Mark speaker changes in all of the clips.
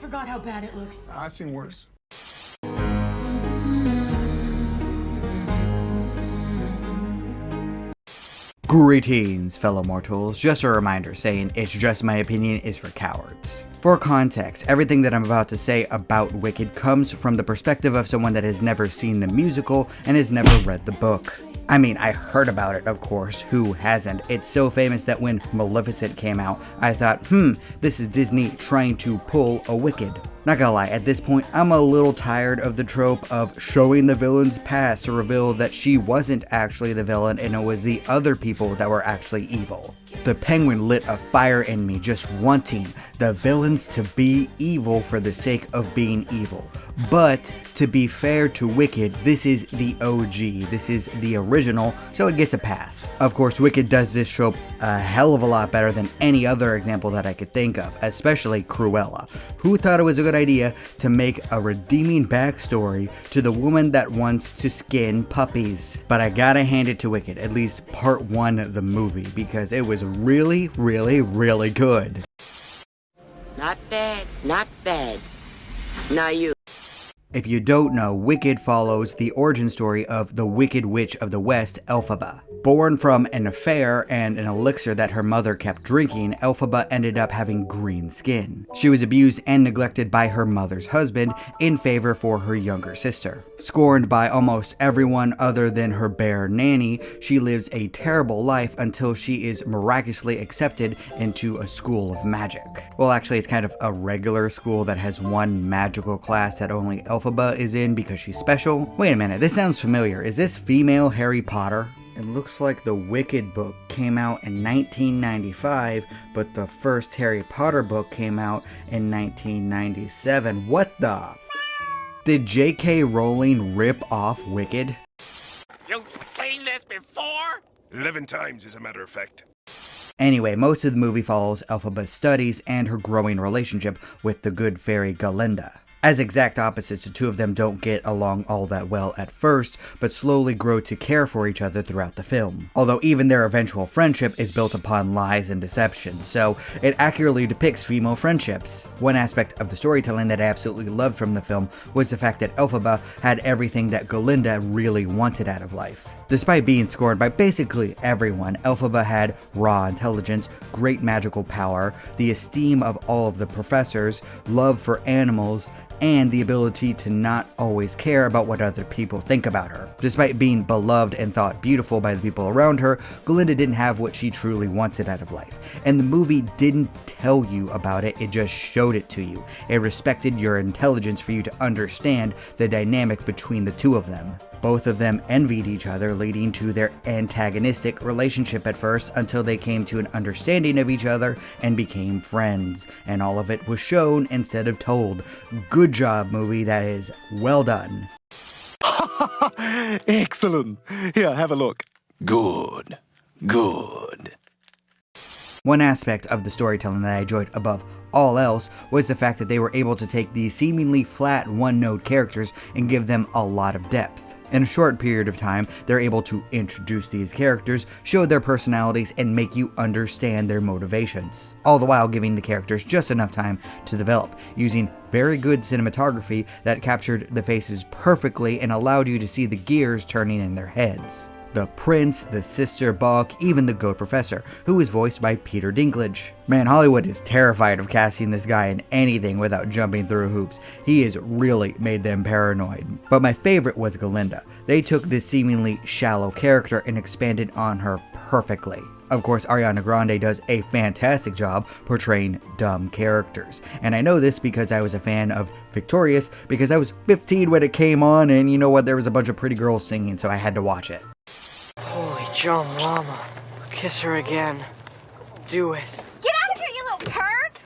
Speaker 1: forgot how bad it looks.
Speaker 2: I've seen worse.
Speaker 3: Greetings, fellow mortals. Just a reminder saying it's just my opinion is for cowards. For context, everything that I'm about to say about Wicked comes from the perspective of someone that has never seen the musical and has never read the book. I mean, I heard about it, of course, who hasn't? It's so famous that when Maleficent came out, I thought, this is Disney trying to pull a Wicked. Not gonna lie, at this point, I'm a little tired of the trope of showing the villain's past to reveal that she wasn't actually the villain and it was the other people that were actually evil. The Penguin lit a fire in me just wanting the villains to be evil for the sake of being evil. But to be fair to Wicked, this is the OG, this is the original, so it gets a pass. Of course, Wicked does this trope a hell of a lot better than any other example that I could think of, especially Cruella. Who thought it was a good idea to make a redeeming backstory to the woman that wants to skin puppies? But I gotta hand it to Wicked, at least part 1 of the movie, because it was really, really, really good.
Speaker 4: Not bad, not bad. Now you.
Speaker 3: If you don't know, Wicked follows the origin story of the Wicked Witch of the West, Elphaba. Born from an affair and an elixir that her mother kept drinking, Elphaba ended up having green skin. She was abused and neglected by her mother's husband in favor for her younger sister. Scorned by almost everyone other than her bear nanny, she lives a terrible life until she is miraculously accepted into a school of magic. Well, actually, it's kind of a regular school that has one magical class that only Elphaba is in because she's special. Wait a minute, this sounds familiar. Is this female Harry Potter? It looks like the Wicked book came out in 1995, but the first Harry Potter book came out in 1997. What the? Did J.K. Rowling rip off Wicked?
Speaker 5: You've seen this before?
Speaker 2: 11 times, as a matter of fact.
Speaker 3: Anyway, most of the movie follows Elphaba's studies and her growing relationship with the good fairy Galinda. As exact opposites, the two of them don't get along all that well at first, but slowly grow to care for each other throughout the film. Although even their eventual friendship is built upon lies and deception, so it accurately depicts female friendships. One aspect of the storytelling that I absolutely loved from the film was the fact that Elphaba had everything that Galinda really wanted out of life. Despite being scorned by basically everyone, Elphaba had raw intelligence, great magical power, the esteem of all of the professors, love for animals, and the ability to not always care about what other people think about her. Despite being beloved and thought beautiful by the people around her, Galinda didn't have what she truly wanted out of life. And the movie didn't tell you about it, it just showed it to you. It respected your intelligence for you to understand the dynamic between the two of them. Both of them envied each other, leading to their antagonistic relationship at first until they came to an understanding of each other and became friends. And all of it was shown instead of told. Good job, movie. That is well done.
Speaker 6: Excellent. Here, have a look. Good. Good.
Speaker 3: One aspect of the storytelling that I enjoyed above all else was the fact that they were able to take these seemingly flat one-note characters and give them a lot of depth. In a short period of time, they're able to introduce these characters, show their personalities, and make you understand their motivations, all the while giving the characters just enough time to develop, using very good cinematography that captured the faces perfectly and allowed you to see the gears turning in their heads. The prince, the sister Balk, even the goat professor, who is voiced by Peter Dinklage. Man, Hollywood is terrified of casting this guy in anything without jumping through hoops. He has really made them paranoid. But my favorite was Galinda. They took this seemingly shallow character and expanded on her perfectly. Of course, Ariana Grande does a fantastic job portraying dumb characters. And I know this because I was a fan of Victorious, because I was 15 when it came on, and you know what, there was a bunch of pretty girls singing, so I had to watch it.
Speaker 7: Holy John Llama. Kiss her again. Do it.
Speaker 1: Get out of here, you little perv!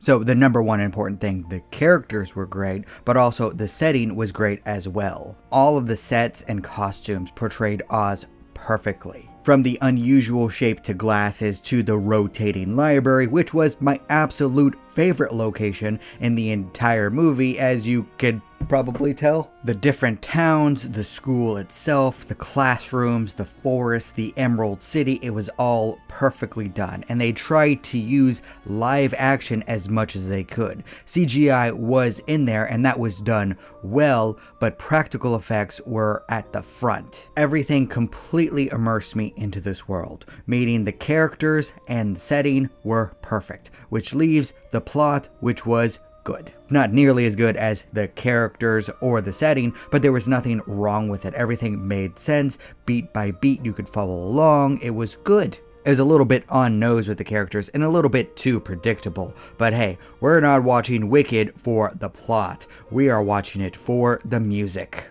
Speaker 3: So the number one important thing, the characters were great, but also the setting was great as well. All of the sets and costumes portrayed Oz perfectly. From the unusual shape to glasses to the rotating library, which was my absolute favorite location in the entire movie, as you could probably tell. The different towns, the school itself, the classrooms, the forest, the Emerald City, it was all perfectly done. And they tried to use live action as much as they could. CGI was in there and that was done well, but practical effects were at the front. Everything completely immersed me into this world, meaning the characters and the setting were perfect, which leaves the plot, which was good. Not nearly as good as the characters or the setting, but there was nothing wrong with it. Everything made sense, beat by beat, you could follow along, it was good. It was a little bit on nose with the characters and a little bit too predictable, but hey, we're not watching Wicked for the plot, we are watching it for the music.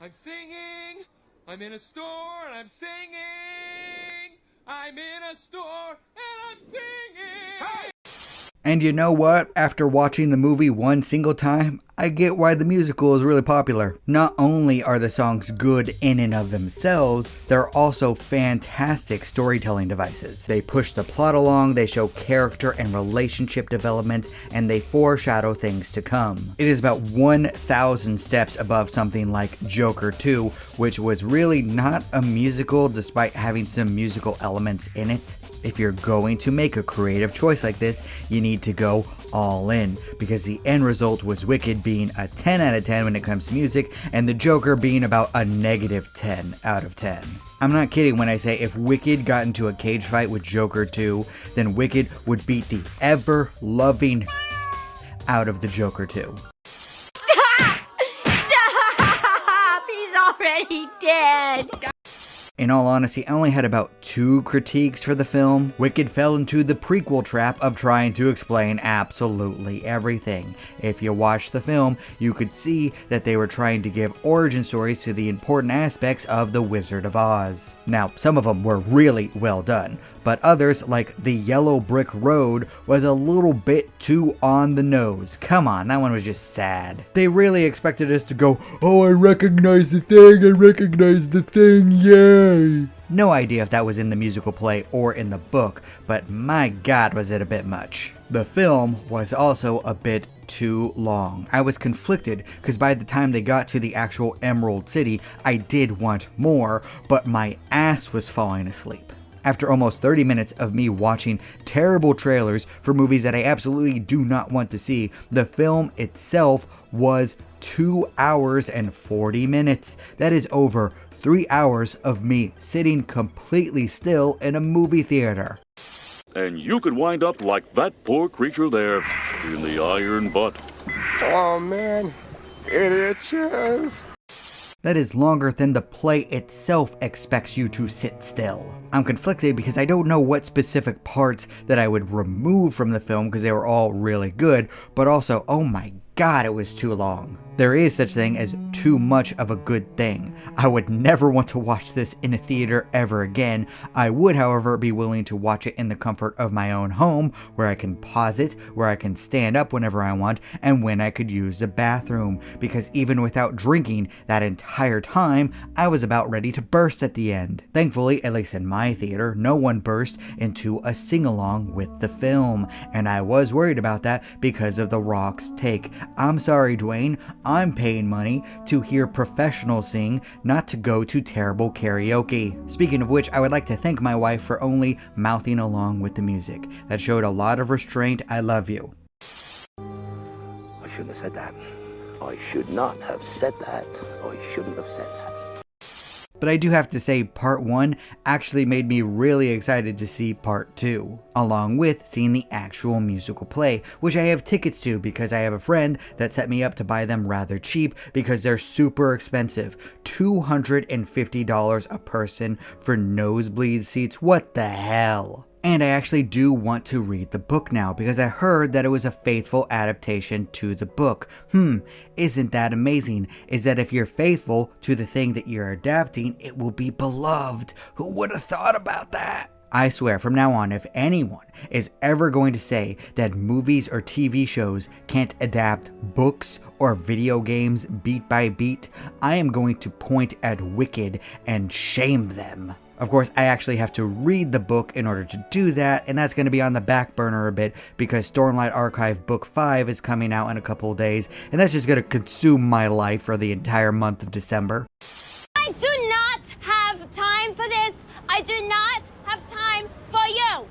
Speaker 8: I'm singing, I'm in a store and I'm singing, I'm in a store and I'm singing. Hey!
Speaker 3: And you know what? After watching the movie one single time, I get why the musical is really popular. Not only are the songs good in and of themselves, they're also fantastic storytelling devices. They push the plot along, they show character and relationship development, and they foreshadow things to come. It is about 1,000 steps above something like Joker 2, which was really not a musical despite having some musical elements in it. If you're going to make a creative choice like this, you need to go all in, because the end result was Wicked being a 10 out of 10 when it comes to music, and the Joker being about a negative 10 out of 10. I'm not kidding when I say if Wicked got into a cage fight with Joker 2, then Wicked would beat the ever-loving out of the Joker 2.
Speaker 1: Stop! He's already dead.
Speaker 3: In all honesty, I only had about 2 critiques for the film. Wicked fell into the prequel trap of trying to explain absolutely everything. If you watch the film, you could see that they were trying to give origin stories to the important aspects of The Wizard of Oz. Now, some of them were really well done, but others, like the Yellow Brick Road, was a little bit too on the nose. Come on, that one was just sad. They really expected us to go, oh, I recognize the thing, yay! No idea if that was in the musical play or in the book, but my god was it a bit much. The film was also a bit too long. I was conflicted because by the time they got to the actual Emerald City, I did want more, but my ass was falling asleep. After almost 30 minutes of me watching terrible trailers for movies that I absolutely do not want to see, the film itself was 2 hours and 40 minutes. That is over 3 hours of me sitting completely still in a movie theater.
Speaker 9: And you could wind up like that poor creature there in the iron butt.
Speaker 6: Oh man, it itches.
Speaker 3: That is longer than the play itself expects you to sit still. I'm conflicted because I don't know what specific parts that I would remove from the film because they were all really good, but also, oh my god, it was too long. There is such thing as too much of a good thing. I would never want to watch this in a theater ever again. I would, however, be willing to watch it in the comfort of my own home, where I can pause it, where I can stand up whenever I want, and when I could use the bathroom, because even without drinking that entire time, I was about ready to burst at the end. Thankfully, at least in my theater, no one burst into a sing-along with the film, and I was worried about that because of The Rock's take. I'm sorry, Dwayne, I'm paying money to hear professionals sing, not to go to terrible karaoke. Speaking of which, I would like to thank my wife for only mouthing along with the music. That showed a lot of restraint. I love you.
Speaker 10: I shouldn't have said that. I should not have said that. I shouldn't have said that.
Speaker 3: But I do have to say part 1 actually made me really excited to see part 2, along with seeing the actual musical play, which I have tickets to because I have a friend that set me up to buy them rather cheap because they're super expensive. $250 a person for nosebleed seats, what the hell? And I actually do want to read the book now because I heard that it was a faithful adaptation to the book. Isn't that amazing? Is that if you're faithful to the thing that you're adapting, it will be beloved. Who would have thought about that? I swear from now on, if anyone is ever going to say that movies or TV shows can't adapt books or video games beat by beat, I am going to point at Wicked and shame them. Of course, I actually have to read the book in order to do that, and that's going to be on the back burner a bit because Stormlight Archive Book 5 is coming out in a couple of days, and that's just going to consume my life for the entire month of December.
Speaker 1: I do not have time for this. I do not have time for you.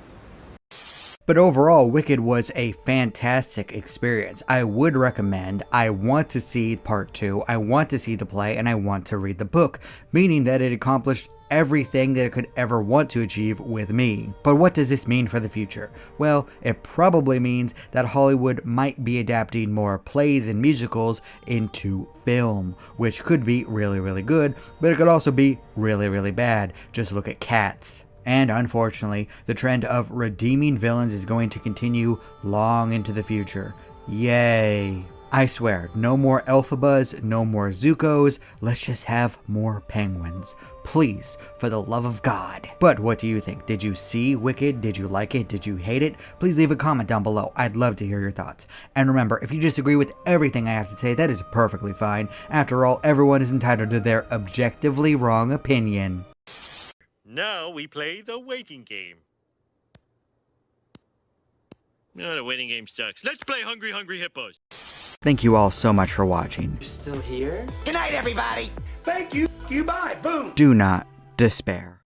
Speaker 3: But overall, Wicked was a fantastic experience. I would recommend. I want to see part 2, I want to see the play, and I want to read the book, meaning that it accomplished everything that it could ever want to achieve with me. But what does this mean for the future? Well, it probably means that Hollywood might be adapting more plays and musicals into film, which could be really, really good, but it could also be really, really bad. Just look at Cats. And unfortunately, the trend of redeeming villains is going to continue long into the future. Yay. I swear, no more Elphabas, no more Zukos, let's just have more penguins. Please, for the love of God. But what do you think? Did you see Wicked? Did you like it? Did you hate it? Please leave a comment down below. I'd love to hear your thoughts. And remember, if you disagree with everything I have to say, that is perfectly fine. After all, everyone is entitled to their objectively wrong opinion.
Speaker 11: Now we play the waiting game. No, the waiting game sucks. Let's play Hungry Hungry Hippos.
Speaker 3: Thank you all so much for watching.
Speaker 4: You're still here?
Speaker 5: Good night, everybody.
Speaker 6: Thank you. You bye. Boom.
Speaker 3: Do not despair.